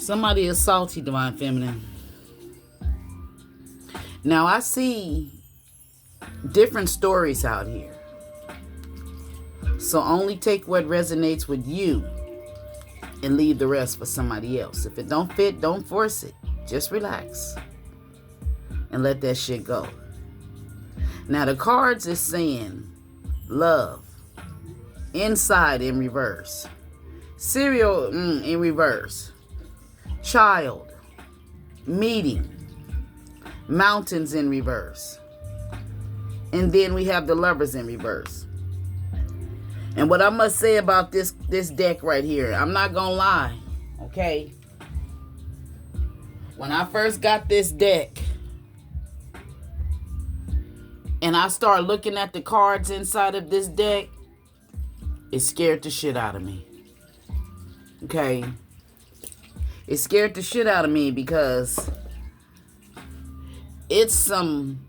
Somebody is salty, Divine Feminine. Now, I see different stories out here. So only take what resonates with you and leave the rest for somebody else. If it don't fit, don't force it. Just relax and let that shit go. Now, the cards is saying love, inside in reverse, cereal in reverse, child, meeting, mountains in reverse. And then we have the lovers in reverse. And what I must say about this deck right here, I'm not gonna lie, okay? When I first got this deck and I started looking at the cards inside of this deck, it scared the shit out of me. Okay? It scared the shit out of me because it's some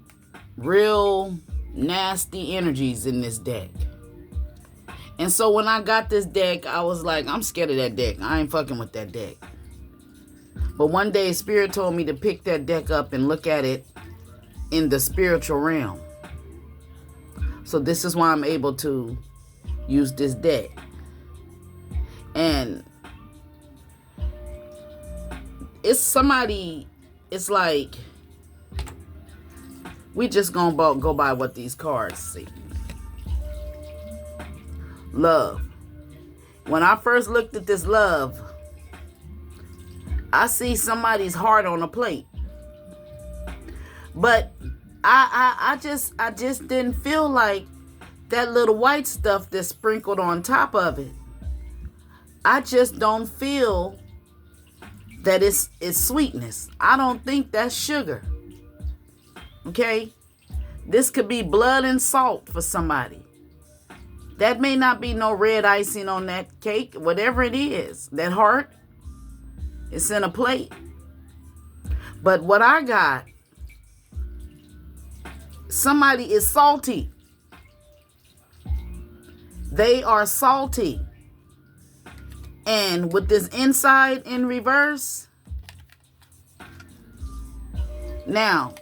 real nasty energies in this deck. And so when I got this deck, I was like, I'm scared of that deck. I ain't fucking with that deck. But one day, Spirit told me to pick that deck up and look at it in the spiritual realm. So this is why I'm able to use this deck. And it's somebody, it's like, we just gonna go by what these cards say. Love. When I first looked at this love, I see somebody's heart on a plate. But I just didn't feel like that little white stuff that's sprinkled on top of it. I just don't feel that it's sweetness. I don't think that's sugar. Okay? This could be blood and salt for somebody. That may not be no red icing on that cake, whatever it is. That heart, it's in a plate. But what I got, somebody is salty. They are salty. And with this inside in reverse, now,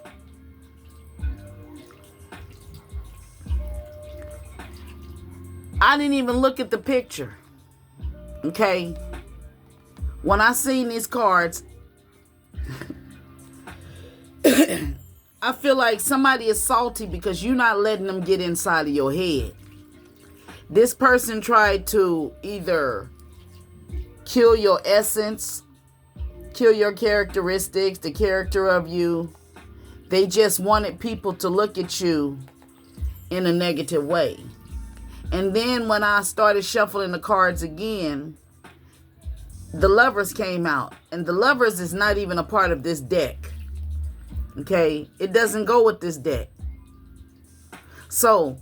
I didn't even look at the picture. Okay? When I seen these cards, I feel like somebody is salty because you're not letting them get inside of your head. This person tried to either kill your essence, kill your characteristics, the character of you. They just wanted people to look at you in a negative way. And then when I started shuffling the cards again, the lovers came out. And the lovers is not even a part of this deck. Okay? It doesn't go with this deck. So,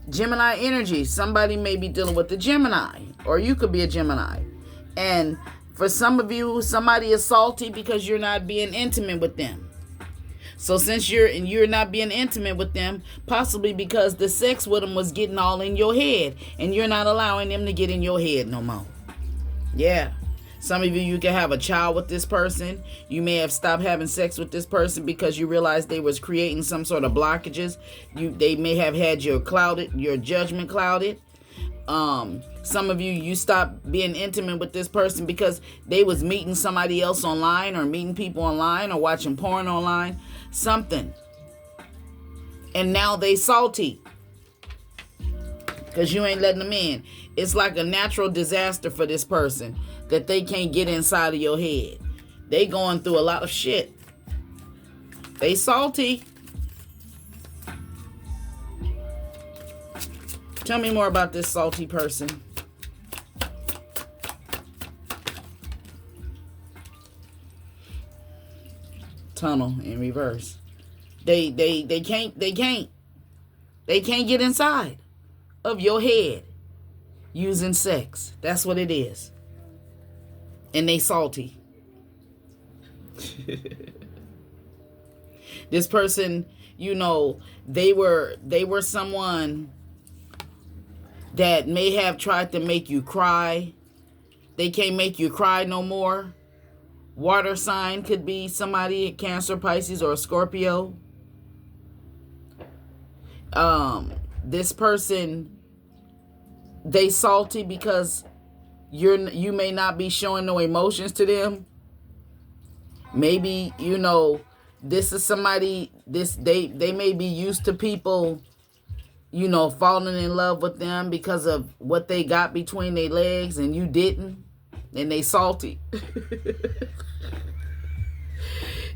Gemini energy. Somebody may be dealing with the Gemini. Or you could be a Gemini. And for some of you, somebody is salty because you're not being intimate with them. So since you're not being intimate with them, possibly because the sex with them was getting all in your head, and you're not allowing them to get in your head no more. Yeah. Some of you can have a child with this person. You may have stopped having sex with this person because you realized they was creating some sort of blockages. They may have had your judgment clouded. Some of you stopped being intimate with this person because they was meeting somebody else online, or meeting people online, or watching porn online. Something. And now they salty because you ain't letting them in. It's like a natural disaster for this person that they can't get inside of your head. They going through a lot of shit. They salty. Tell me more about this salty person. Tunnel in reverse. They can't get inside of your head using sex. That's what it is. And they salty. This person, they were someone that may have tried to make you cry. They can't make you cry no more. Water sign could be somebody, Cancer, Pisces, or Scorpio. This person, they salty because you may not be showing no emotions to them. Maybe, this is somebody, they may be used to people, falling in love with them because of what they got between their legs and you didn't, and they salty.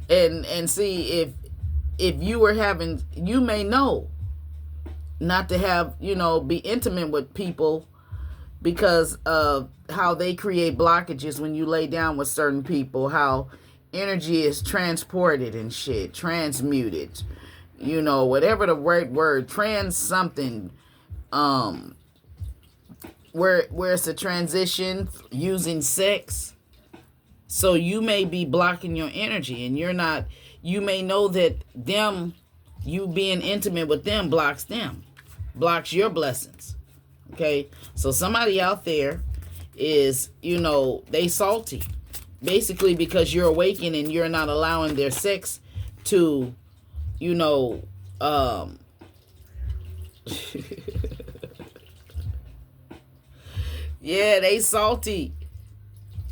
and see, if you were having, you may know not to have, be intimate with people because of how they create blockages when you lay down with certain people, how energy is transported and shit, transmuted, whatever the right word, trans something, where it's a transition using sex. So you may be blocking your energy, and you may know that you being intimate with them blocks your blessings. Okay, so somebody out there is, they salty, basically because you're awakened and you're not allowing their sex to, yeah, they salty.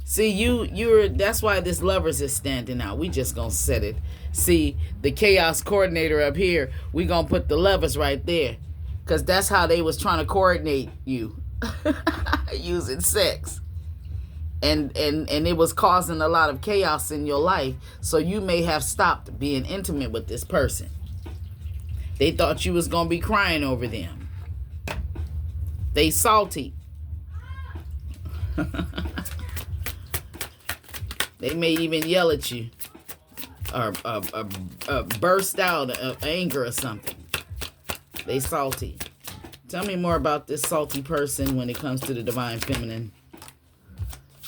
See, that's why this Lovers is standing out. We just gonna set it. See, the chaos coordinator up here, we gonna put the Lovers right there, because that's how they was trying to coordinate you using sex. And it was causing a lot of chaos in your life. So you may have stopped being intimate with this person. They thought you was gonna be crying over them. They salty. They may even yell at you, or burst out of anger or something. They salty. Tell me more about this salty person when it comes to the divine feminine.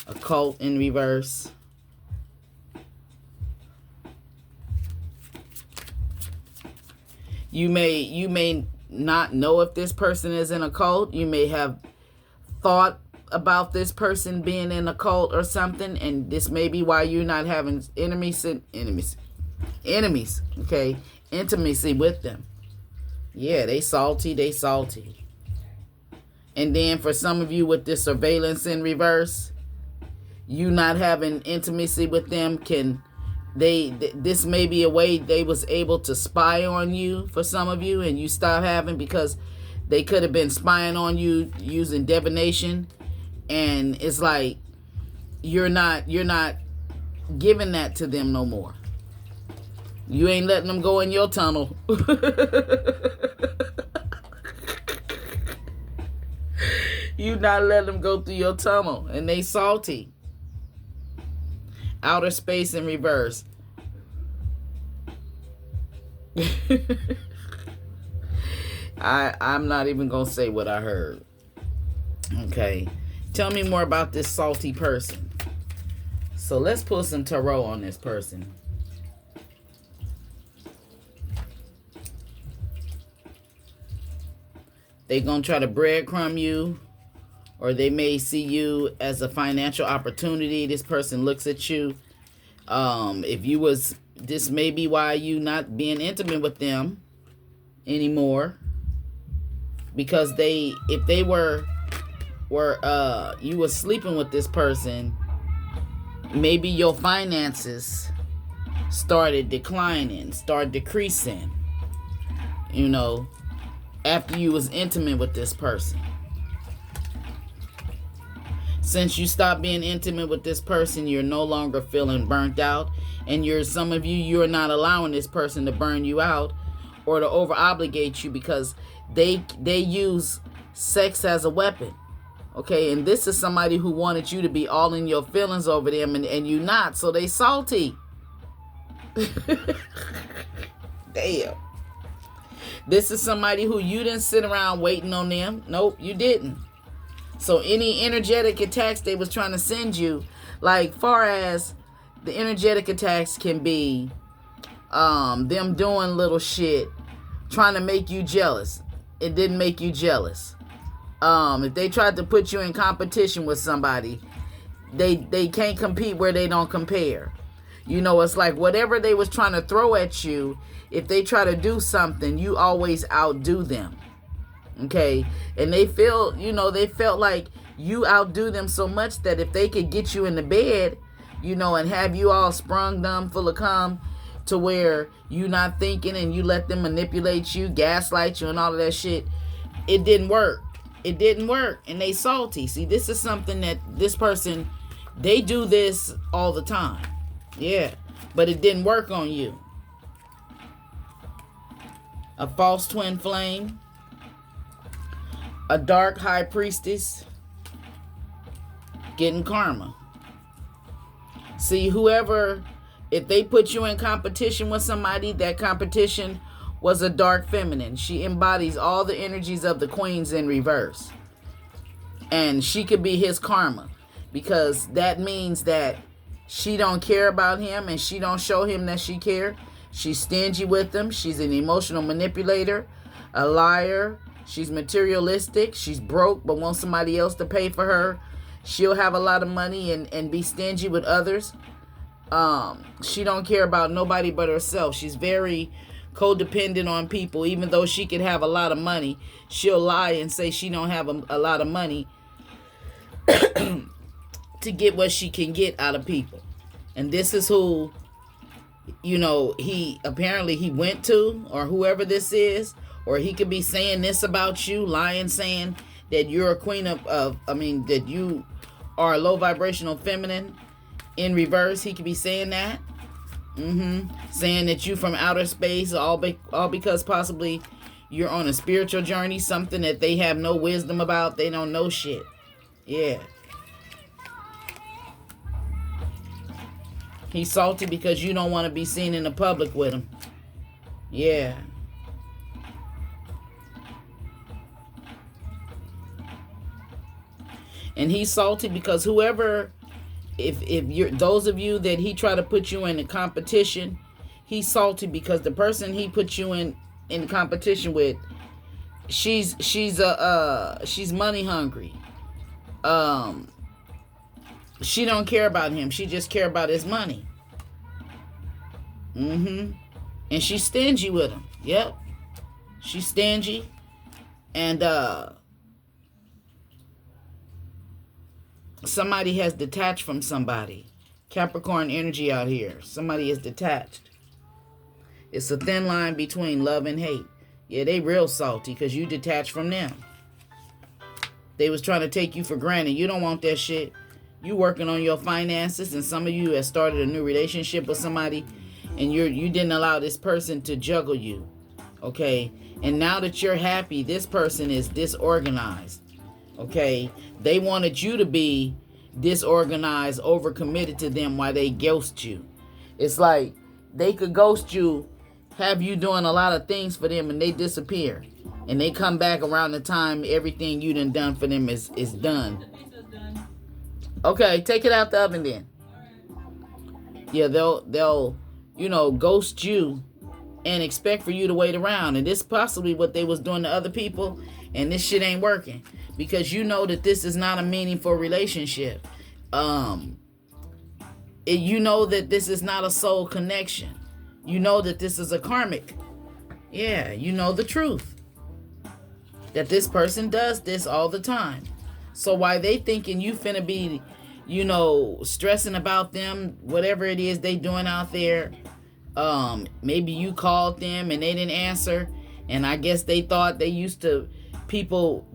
Occult in reverse. You may not know if this person is in a cult. You may have thought about this person being in a cult or something, and this may be why you're not having enemies, okay? Intimacy with them. Yeah, they salty. And then for some of you with this surveillance in reverse, you not having intimacy with them, this may be a way they was able to spy on you for some of you, and you stop having, because they could have been spying on you using divination. And it's like you're not giving that to them no more. You ain't letting them go in your tunnel. You not letting them go through your tunnel, and they salty. Outer space in reverse. I'm not even gonna say what I heard. Okay. Tell me more about this salty person. So let's pull some tarot on this person. They're going to try to breadcrumb you, or they may see you as a financial opportunity. This person looks at you. This may be why you not being intimate with them anymore. Because if they were you were sleeping with this person, maybe your finances started declining, started decreasing, after you was intimate with this person. Since you stopped being intimate with this person, you're no longer feeling burnt out, and some of you're not allowing this person to burn you out or to over obligate you, because they use sex as a weapon. Okay, and this is somebody who wanted you to be all in your feelings over them, and you not, so they salty. Damn. This is somebody who you didn't sit around waiting on them. Nope, you didn't. So any energetic attacks they was trying to send you, like far as the energetic attacks can be, them doing little shit, trying to make you jealous. It didn't make you jealous. If they tried to put you in competition with somebody, they can't compete where they don't compare. You know, it's like whatever they was trying to throw at you, if they try to do something, you always outdo them. Okay? And they felt like you outdo them so much that if they could get you in the bed, and have you all sprung dumb full of cum to where you not thinking and you let them manipulate you, gaslight you and all of that shit, it didn't work. It didn't work. And they salty. See, this is something that this person, they do this all the time. Yeah. But it didn't work on you. A false twin flame. A dark high priestess. Getting karma. See, if they put you in competition with somebody, that competition was a dark feminine. She embodies all the energies of the queens in reverse. And she could be his karma. Because that means that she don't care about him and she don't show him that she care. She's stingy with him. She's an emotional manipulator, a liar. She's materialistic. She's broke but wants somebody else to pay for her. She'll have a lot of money and be stingy with others. She don't care about nobody but herself. She's very codependent on people. Even though she could have a lot of money, she'll lie and say she don't have a lot of money to get what she can get out of people. And this is who, he went to, or whoever this is, or he could be saying this about you, lying, saying that you're a queen that you are a low vibrational feminine in reverse. He could be saying that. Saying that you from outer space, all because possibly you're on a spiritual journey, something that they have no wisdom about. They don't know shit. Yeah. He's salty because you don't want to be seen in the public with him. Yeah. And he's salty because if you're those of you that he try to put you in a competition, he's salty because the person he put you in competition with, she's money hungry. She don't care about him. She just care about his money. And she's stingy with him. Yep. She's stingy. And somebody has detached from somebody. Capricorn energy out here. Somebody is detached. It's a thin line between love and hate. Yeah, they real salty because you detached from them. They was trying to take you for granted. You don't want that shit. You working on your finances, and some of you have started a new relationship with somebody, and you didn't allow this person to juggle you. Okay? And now that you're happy, this person is disorganized. Okay? They wanted you to be disorganized, overcommitted to them while they ghost you. It's like they could ghost you, have you doing a lot of things for them, and they disappear. And they come back around the time everything you done for them is done. Okay, take it out the oven then. Yeah, they'll ghost you and expect for you to wait around. And this possibly what they was doing to other people, and this shit ain't working. Because you know that this is not a meaningful relationship. You know that this is not a soul connection. You know that this is a karmic. Yeah, you know the truth. That this person does this all the time. So why they thinking you finna be, stressing about them, whatever it is they doing out there. Maybe you called them and they didn't answer. And I guess they thought they used to people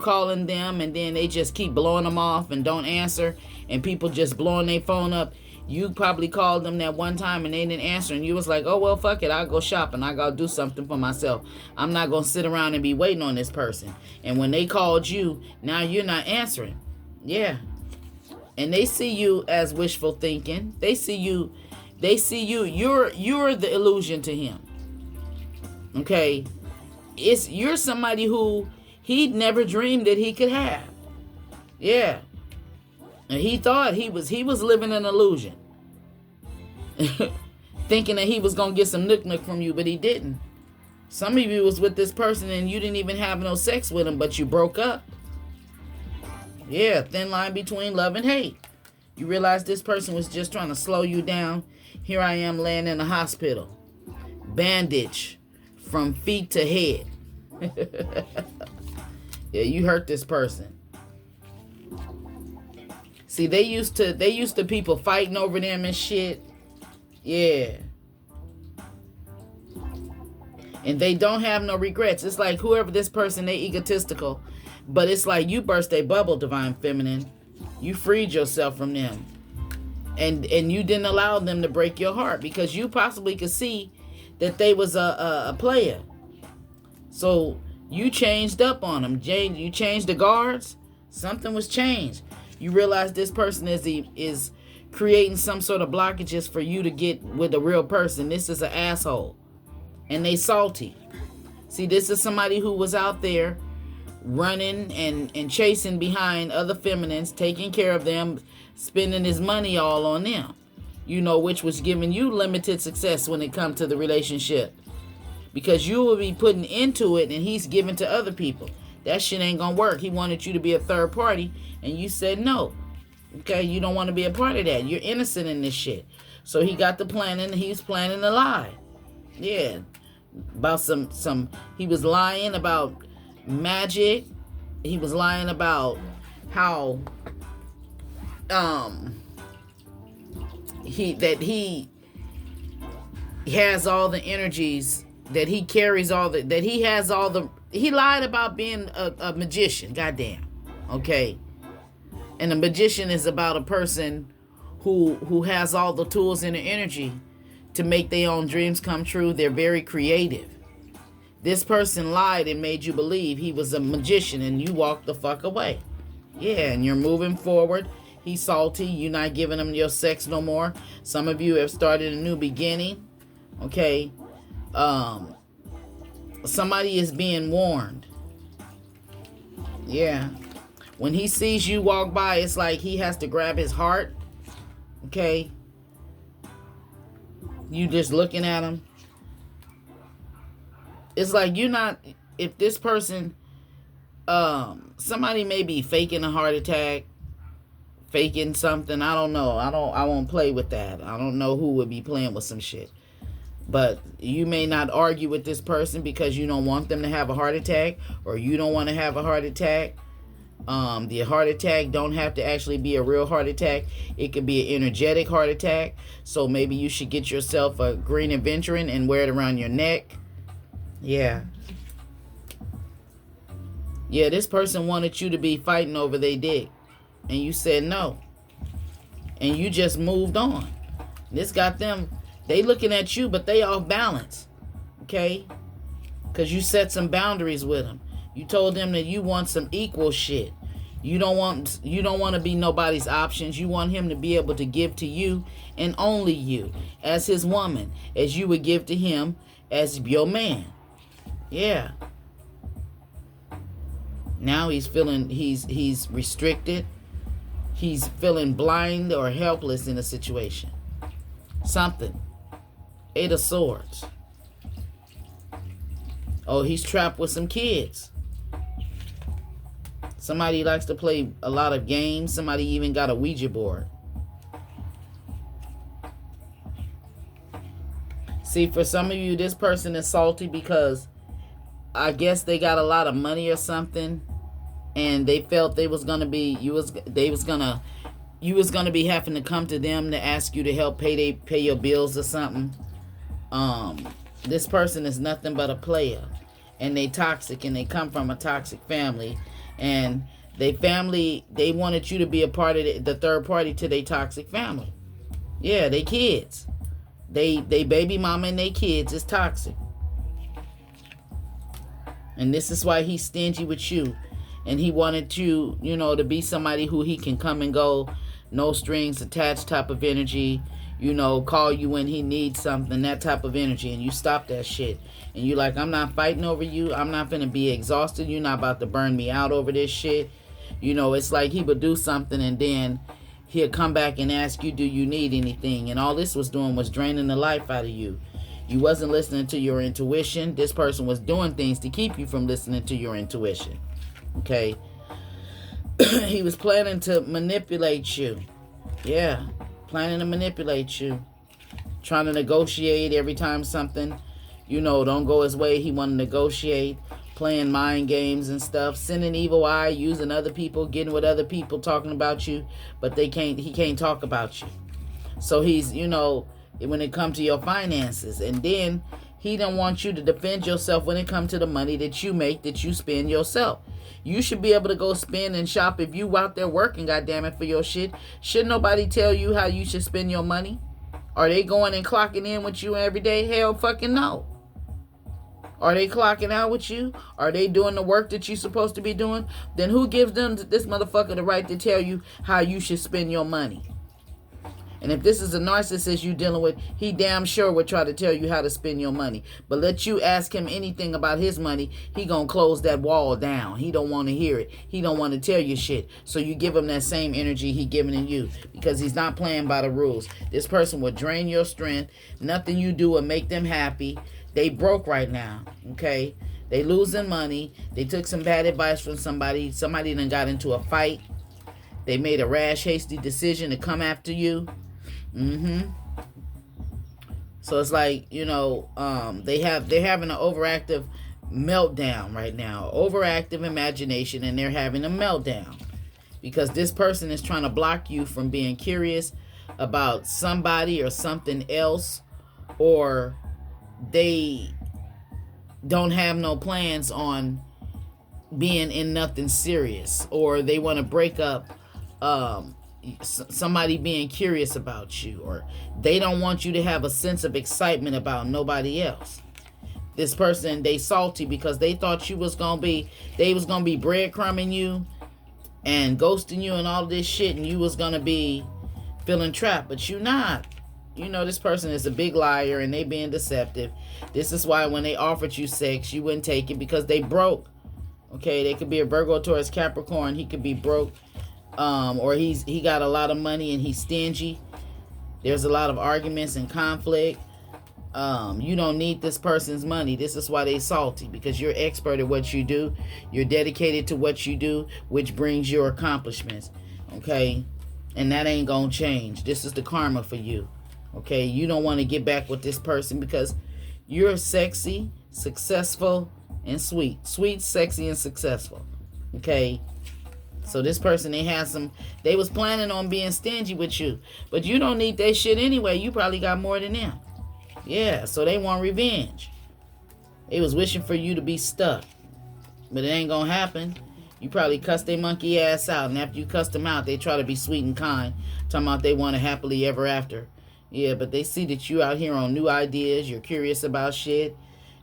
calling them, and then they just keep blowing them off and don't answer, and people just blowing their phone up. You probably called them that one time and they didn't answer, and you was like, oh, well, fuck it. I'll go shopping. I got to do something for myself. I'm not going to sit around and be waiting on this person. And when they called you, now you're not answering. Yeah. And they see you as wishful thinking. They see you. You're the illusion to him. Okay. You're somebody who he'd never dreamed that he could have. Yeah. And he thought he was living an illusion. Thinking that he was going to get some nook from you, but he didn't. Some of you was with this person and you didn't even have no sex with him, but you broke up. Yeah, thin line between love and hate. You realize this person was just trying to slow you down. Here I am laying in the hospital. Bandage from feet to head. Yeah, you hurt this person. See, they used to people fighting over them and shit. Yeah. And they don't have no regrets. It's like whoever this person, they egotistical. But it's like you burst a bubble, Divine Feminine. You freed yourself from them. And you didn't allow them to break your heart because you possibly could see that they was a player. So you changed up on them. You changed the guards. Something was changed. You realize this person is creating some sort of blockages for you to get with a real person. This is an asshole. And they salty. See, this is somebody who was out there running and chasing behind other feminines, taking care of them, spending his money all on them. You know, which was giving you limited success when it comes to the relationship. Because you will be putting into it and he's giving to other people. That shit ain't gonna work. He wanted you to be a third party and you said no. Okay, you don't want to be a part of that. You're innocent in this shit. So he got the planning. He's planning a lie. Yeah. About some he was lying about magic. He was lying about how he has all the energies, that he carries all the, that he has all the, he lied about being a magician. Goddamn. Okay. And a magician is about a person who has all the tools and the energy to make their own dreams come true. They're very creative. This person lied and made you believe he was a magician and you walked the fuck away. Yeah, and you're moving forward. He's salty. You're not giving him your sex no more. Some of you have started a new beginning. Okay. Somebody is being warned. Yeah. When he sees you walk by, it's like he has to grab his heart. Okay. You just looking at him. It's like you're not, if this person, somebody may be faking a heart attack, faking something. I don't know. I won't play with that. I don't know who would be playing with some shit. But you may not argue with this person because you don't want them to have a heart attack, or you don't want to have a heart attack. The heart attack don't have to actually be a real heart attack. It could be an energetic heart attack. So maybe you should get yourself a green aventurine and wear it around your neck. Yeah. Yeah, this person wanted you to be fighting over their dick. And you said no. And you just moved on. This got them, they looking at you, but they off balance. Okay? Because you set some boundaries with them. You told them that you want some equal shit. You don't want to be nobody's options. You want him to be able to give to you and only you as his woman, as you would give to him as your man. Yeah. Now he's feeling he's restricted. He's feeling blind or helpless in a situation. Something. 8 of Swords. Oh, he's trapped with some kids. Somebody likes to play a lot of games. Somebody even got a Ouija board. See, for some of you, this person is salty because I guess they got a lot of money or something, and they felt they was gonna be you was gonna be having to come to them to ask you to help pay your bills or something. This person is nothing but a player, and they toxic, and they come from a toxic family, and they wanted you to be a part of the third party to their toxic family. Yeah, they kids. They baby mama and they kids is toxic. And this is why he's stingy with you. And he wanted you, to be somebody who he can come and go, no strings attached type of energy, call you when he needs something, that type of energy. And you stop that shit. And you like, I'm not fighting over you. I'm not going to be exhausted. You're not about to burn me out over this shit. It's like he would do something and then he'll come back and ask you, do you need anything? And all this was doing was draining the life out of you. You wasn't listening to your intuition. This person was doing things to keep you from listening to your intuition. Okay? He was planning to manipulate you. Yeah, planning to manipulate you. Trying to negotiate every time something, don't go his way. He want to negotiate, playing mind games and stuff, sending evil eye, using other people, getting with other people, talking about you, but he can't talk about you. So he's, when it comes to your finances, and then he don't want you to defend yourself when it comes to the money that you make, that you spend yourself. You should be able to go spend and shop if you out there working, goddammit, for your shit. Should nobody tell you how you should spend your money? Are they going and clocking in with you every day? Hell fucking no. Are they clocking out with you? Are they doing the work that you're supposed to be doing? Then who gives them, this motherfucker, the right to tell you how you should spend your money? And if this is a narcissist you dealing with, he damn sure would try to tell you how to spend your money. But let you ask him anything about his money, he gonna close that wall down. He don't want to hear it. He don't want to tell you shit. So you give him that same energy he giving in you, because he's not playing by the rules. This person will drain your strength. Nothing you do will make them happy. They broke right now, okay? They losing money. They took some bad advice from somebody. Somebody done got into a fight. They made a rash, hasty decision to come after you. So it's like, they're having an overactive meltdown right now. Overactive imagination, and they're having a meltdown. Because this person is trying to block you from being curious about somebody or something else, or they don't have no plans on being in nothing serious, or they want to break up somebody being curious about you, or they don't want you to have a sense of excitement about nobody else. This person, they salty because they thought they was gonna be breadcrumbing you and ghosting you and all this shit, and you was gonna be feeling trapped, but you not. This person is a big liar, and they being deceptive. This is why when they offered you sex, you wouldn't take it, because they broke. Okay, they could be a Virgo, Taurus, Capricorn. He could be broke, or he got a lot of money and he's stingy. There's a lot of arguments and conflict. You don't need this person's money. This is why they salty, because you're expert at what you do. You're dedicated to what you do, which brings your accomplishments. Okay, and that ain't gonna change. This is the karma for you. Okay, you don't want to get back with this person because you're sexy, successful, and sweet. Sweet, sexy, and successful. Okay, so this person, they was planning on being stingy with you, but you don't need that shit anyway. You probably got more than them. Yeah, so they want revenge. They was wishing for you to be stuck, but it ain't gonna happen. You probably cussed their monkey ass out, and after you cussed them out, they try to be sweet and kind, talking about they want a happily ever after. Yeah, but they see that you out here on new ideas. You're curious about shit.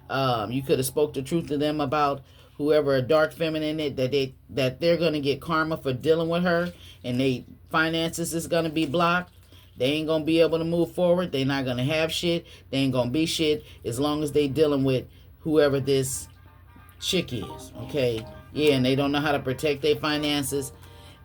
You could have spoke the truth to them about whoever a dark feminine is, that they're gonna get karma for dealing with her, and they finances is gonna be blocked. They ain't gonna be able to move forward. They not gonna have shit. They ain't gonna be shit as long as they dealing with whoever this chick is. Okay, yeah, and they don't know how to protect their finances.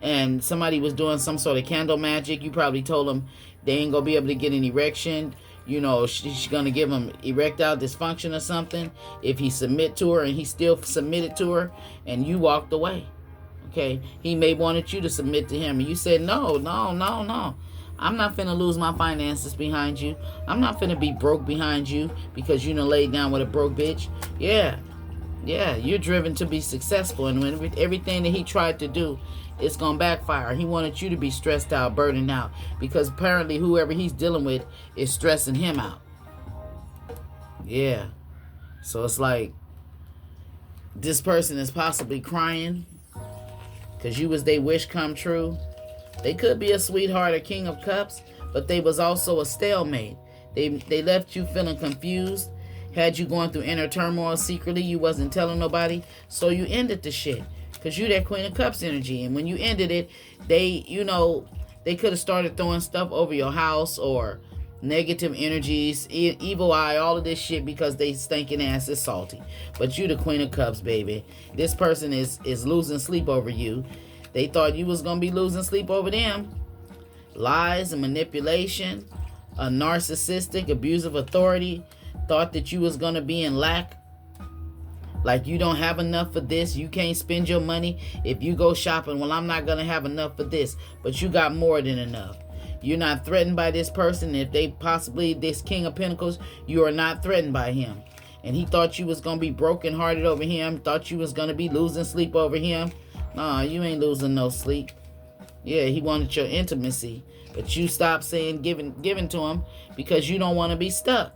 And somebody was doing some sort of candle magic. You probably told them they ain't gonna be able to get an erection. She's gonna give him erectile dysfunction or something if he submit to her, and he still submitted to her, and you walked away. Okay, he may wanted you to submit to him, and you said no. I'm not finna lose my finances behind you. I'm not finna be broke behind you because you done laid down with a broke bitch. Yeah, you're driven to be successful, and when everything that he tried to do, it's gonna backfire. He wanted you to be stressed out, burning out, because apparently whoever he's dealing with is stressing him out. Yeah, so it's like this person is possibly crying because you was their wish come true. They could be a sweetheart, a king of cups, but they was also a stalemate. They left you feeling confused, had you going through inner turmoil secretly. You wasn't telling nobody, so you ended the shit because you that queen of cups energy. And when you ended it, they could have started throwing stuff over your house, or negative energies, evil eye, all of this shit, because they stinking ass is salty. But you the queen of cups, baby. This person is losing sleep over you. They thought you was going to be losing sleep over them. Lies and manipulation, a narcissistic, abusive authority, thought that you was going to be in lack. Like, you don't have enough for this. You can't spend your money. If you go shopping, well, I'm not going to have enough for this. But you got more than enough. You're not threatened by this person. If they possibly, this King of Pentacles, you are not threatened by him. And he thought you was going to be brokenhearted over him. Thought you was going to be losing sleep over him. Nah, you ain't losing no sleep. Yeah, he wanted your intimacy. But you stopped saying giving to him because you don't want to be stuck.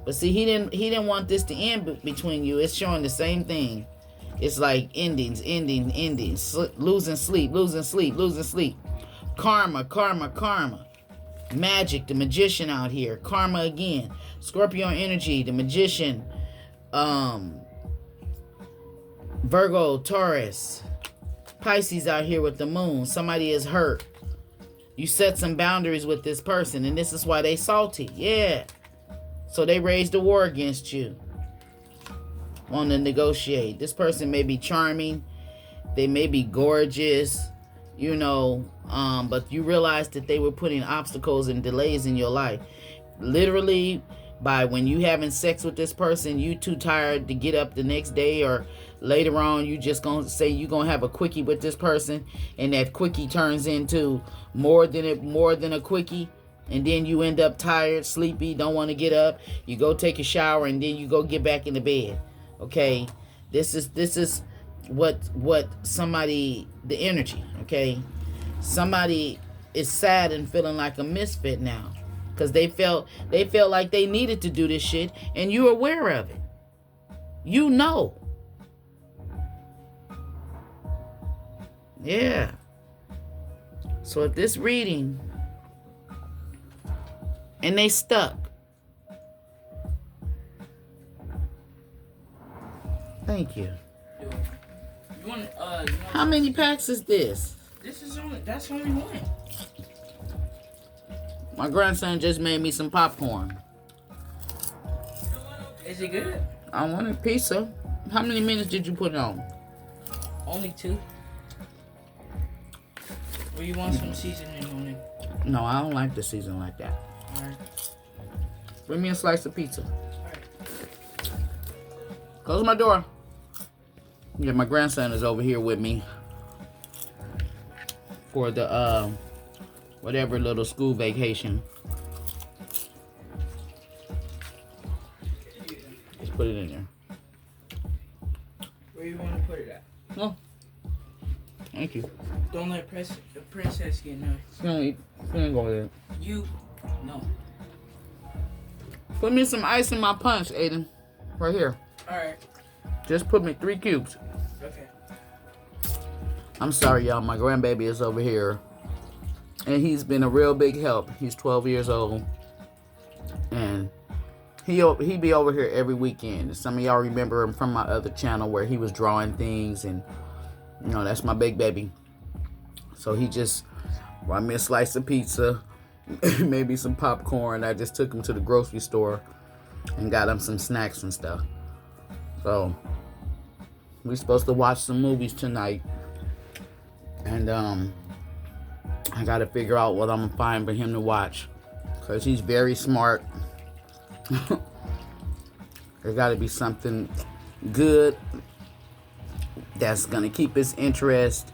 But see, he didn't want this to end between you. It's showing the same thing. It's like endings. Losing sleep. Karma. Magic, the magician out here. Karma again. Scorpio energy, the magician. Virgo, Taurus. Pisces out here with the moon. Somebody is hurt. You set some boundaries with this person, and this is why they salty. Yeah. So they raised a war against you. Want to negotiate. This person may be charming. They may be gorgeous. You know, but you realize that they were putting obstacles and delays in your life. Literally, by when you having sex with this person, you too tired to get up the next day, or later on you just gonna say you gonna have a quickie with this person, and that quickie turns into more than a quickie, and then you end up tired, sleepy, don't want to get up. You go take a shower, and then you go get back in the bed. Okay, this is what somebody, the energy. Okay, somebody is sad and feeling like a misfit now. Because they felt like they needed to do this shit, and you're aware of it. You know. Yeah. So if this reading, and they stuck. Thank you. How many packs is this? That's only one. My grandson just made me some popcorn. Is it good? I wanted pizza. How many minutes did you put it on? Only 2. Or you want some seasoning on it? No, I don't like the season like that. Alright. Bring me a slice of pizza. Alright. Close my door. Yeah, my grandson is over here with me for the whatever little school vacation. Just put it in there. Where you want to put it at? No. Thank you. Don't let the princess get nervous. You don't eat. You ain't go there. No. Put me some ice in my punch, Aiden. Right here. Alright. Just put me 3 cubes. Okay. I'm sorry, y'all. My grandbaby is over here. And he's been a real big help. He's 12 years old. And he be over here every weekend. Some of y'all remember him from my other channel where he was drawing things. And, you know, that's my big baby. So he just brought me a slice of pizza. Maybe some popcorn. I just took him to the grocery store and got him some snacks and stuff. So we're supposed to watch some movies tonight. And I got to figure out what I'm going to find for him to watch. Because he's very smart. There got to be something good that's going to keep his interest.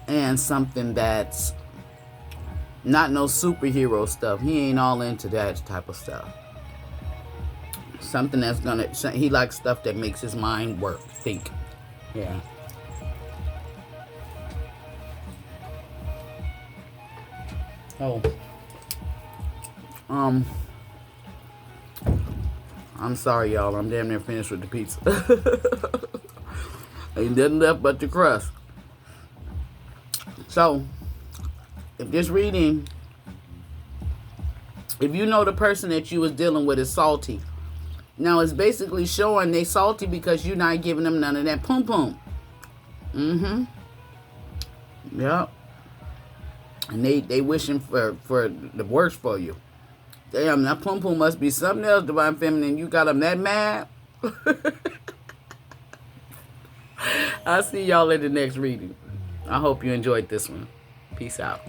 And something that's not no superhero stuff. He ain't all into that type of stuff. Something that's going to... He likes stuff that makes his mind work. Think. Yeah. Oh. I'm sorry, y'all. I'm damn near finished with the pizza. Ain't nothing left but the crust. So, if this reading, if you know the person that you was dealing with is salty, now it's basically showing they salty because you're not giving them none of that poom-poom. Yep. And they wishing for the worst for you. Damn, that poom-poom must be something else, Divine Feminine. You got them that mad? I'll see y'all in the next reading. I hope you enjoyed this one. Peace out.